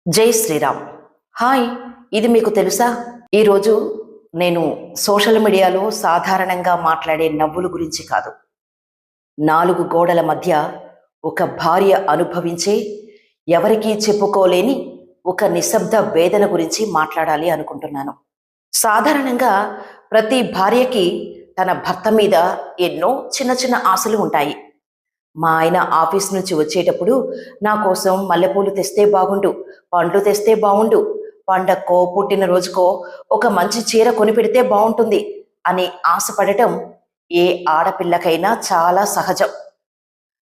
జై శ్రీరామ్. హాయ్. ఇది మీకు తెలుసా? ఈరోజు నేను సోషల్ మీడియాలో సాధారణంగా మాట్లాడే నవ్వుల గురించి కాదు, నాలుగు గోడల మధ్య ఒక భార్య అనుభవించే, ఎవరికీ చెప్పుకోలేని ఒక నిశ్శబ్ద వేదన గురించి మాట్లాడాలి అనుకుంటున్నాను. సాధారణంగా ప్రతి భార్యకి తన భర్త మీద ఎన్నో చిన్న చిన్న ఆశలు ఉంటాయి. మా ఆయన ఆఫీస్ నుంచి వచ్చేటప్పుడు నా కోసం మల్లెపూలు తెస్తే బాగుండు, పండ్లు తెస్తే బాగుండు, పండక్కో పుట్టినరోజుకో ఒక మంచి చీర కొనిపెడితే బాగుంటుంది అని ఆశపడటం ఏ ఆడపిల్లకైనా చాలా సహజం.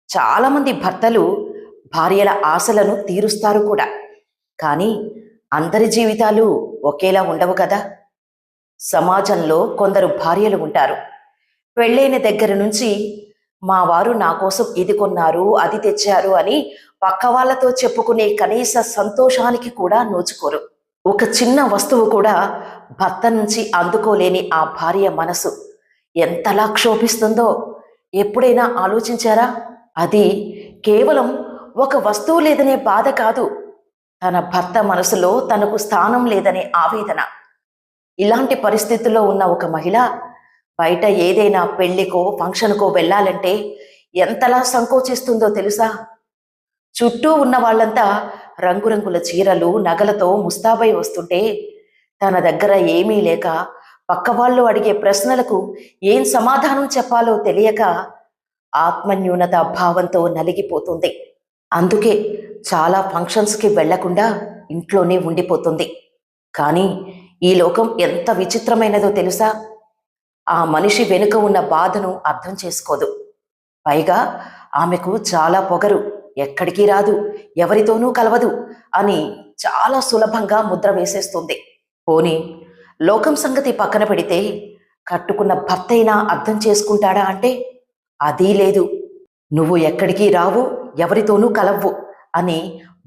చాలామంది భర్తలు భార్యల ఆశలను తీరుస్తారు కూడా. కానీ అందరి జీవితాలు ఒకేలా ఉండవు కదా. సమాజంలో కొందరు భార్యలు ఉంటారు, పెళ్ళైన దగ్గర నుంచి మా వారు నా కోసం ఇది కొన్నారు, అది తెచ్చారు అని పక్క వాళ్ళతో చెప్పుకునే కనీస సంతోషానికి కూడా నోచుకోరు. ఒక చిన్న వస్తువు కూడా భర్త నుంచి అందుకోలేని ఆ భార్య మనసు ఎంతలా క్షోభిస్తుందో ఎప్పుడైనా ఆలోచించారా? అది కేవలం ఒక వస్తువు లేదనే బాధ కాదు, తన భర్త మనసులో తనకు స్థానం లేదనే ఆవేదన. ఇలాంటి పరిస్థితుల్లో ఉన్న ఒక మహిళ బయట ఏదైనా పెళ్లికో ఫంక్షన్కో వెళ్ళాలంటే ఎంతలా సంకోచిస్తుందో తెలుసా? చుట్టూ ఉన్న వాళ్ళంతా రంగురంగుల చీరలు నగలతో ముస్తాబై వస్తుంటే తన దగ్గర ఏమీ లేక పక్క వాళ్ళు అడిగే ప్రశ్నలకు ఏం సమాధానం చెప్పాలో తెలియక ఆత్మన్యూనత భావంతో నలిగిపోతుంది. అందుకే చాలా ఫంక్షన్స్కి వెళ్లకుండా ఇంట్లోనే ఉండిపోతుంది. కానీ ఈ లోకం ఎంత విచిత్రమైనదో తెలుసా? ఆ మనిషి వెనుక ఉన్న బాధను అర్థం చేసుకోదు. పైగా ఆమెకు చాలా పొగరు, ఎక్కడికి రాదు, ఎవరితోనూ కలవదు అని చాలా సులభంగా ముద్ర వేసేస్తుంది. పోనీ లోకం సంగతి పక్కన పెడితే కట్టుకున్న భర్తైనా అర్థం చేసుకుంటాడా అంటే అదీ లేదు. నువ్వు ఎక్కడికి రావు, ఎవరితోనూ కలవ్వు అని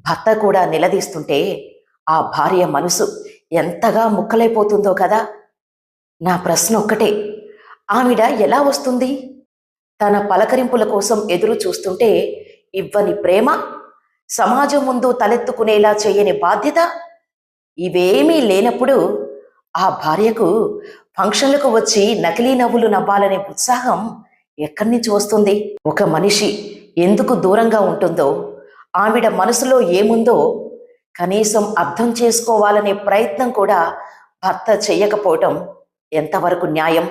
భర్త కూడా నిలదీస్తుంటే ఆ భార్య మనసు ఎంతగా ముక్కలైపోతుందో కదా. నా ప్రశ్న ఒక్కటే, ఆవిడ ఎలా వస్తుంది? తన పలకరింపుల కోసం ఎదురు చూస్తుంటే ఇవ్వని ప్రేమ, సమాజం ముందు తలెత్తుకునేలా చేయని బాధ్యత, ఇవేమీ లేనప్పుడు ఆ భార్యకు ఫంక్షన్లకు వచ్చి నకిలీ నవ్వులు నవ్వాలనే ఉత్సాహం ఎక్కడి నుంచి వస్తుంది? ఒక మనిషి ఎందుకు దూరంగా ఉంటుందో, ఆవిడ మనసులో ఏముందో కనీసం అర్థం చేసుకోవాలనే ప్రయత్నం కూడా భర్త చెయ్యకపోవటం ఎంతవరకు న్యాయం?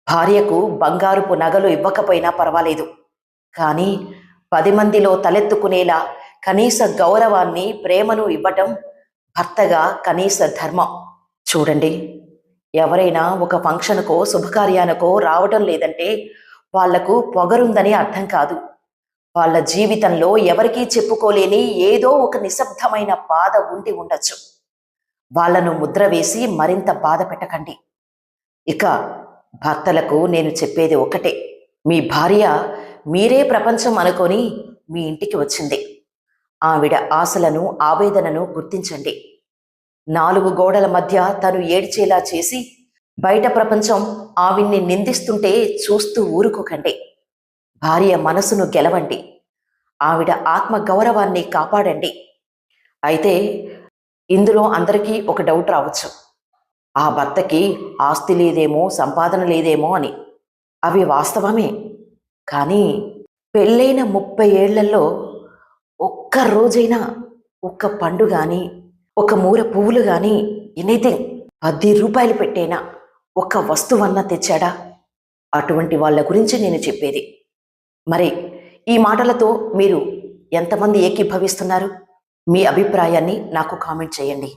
భార్యకు బంగారుపు నగలు ఇవ్వకపోయినా పర్వాలేదు, కానీ 10 మందిలో తలెత్తుకునేలా కనీస గౌరవాన్ని, ప్రేమను ఇవ్వటం భర్తగా కనీస ధర్మం. చూడండి, ఎవరైనా ఒక ఫంక్షన్కో శుభకార్యానికో రావటం లేదంటే వాళ్లకు పొగరుందని అర్థం కాదు. వాళ్ళ జీవితంలో ఎవరికీ చెప్పుకోలేని ఏదో ఒక నిశ్శబ్దమైన బాధ ఉండి ఉండొచ్చు. వాళ్లను ముద్ర వేసి మరింత బాధ పెట్టకండి. ఇక భర్తలకు నేను చెప్పేది ఒకటే, మీ భార్య మీరే ప్రపంచం అనుకొని మీ ఇంటికి వచ్చింది. ఆవిడ ఆశలను, ఆవేదనను గుర్తించండి. 4 గోడల మధ్య తను ఏడ్చేలా చేసి బయట ప్రపంచం ఆవిడ్ని నిందిస్తుంటే చూస్తూ ఊరుకోకండి. భార్య మనసును గెలవండి, ఆవిడ ఆత్మ గౌరవాన్ని కాపాడండి. అయితే ఇందులో అందరికీ ఒక డౌట్ రావచ్చు, ఆ భర్తకి ఆస్తి లేదేమో, సంపాదన లేదేమో అని. అవి వాస్తవమే. కానీ పెళ్ళైన 30 ఏళ్లలో ఒక్క రోజైనా ఒక్క పండు కానీ, ఒక మూర పువ్వులు కానీ, ఎనీథింగ్ 10 రూపాయలు పెట్టేనా ఒక్క వస్తువన్నా తెచ్చాడా? అటువంటి వాళ్ళ గురించి నేను చెప్పేది. మరి ఈ మాటలతో మీరు ఎంతమంది ఏకీభవిస్తున్నారు? మీ అభిప్రాయాన్ని నాకు కామెంట్ చేయండి.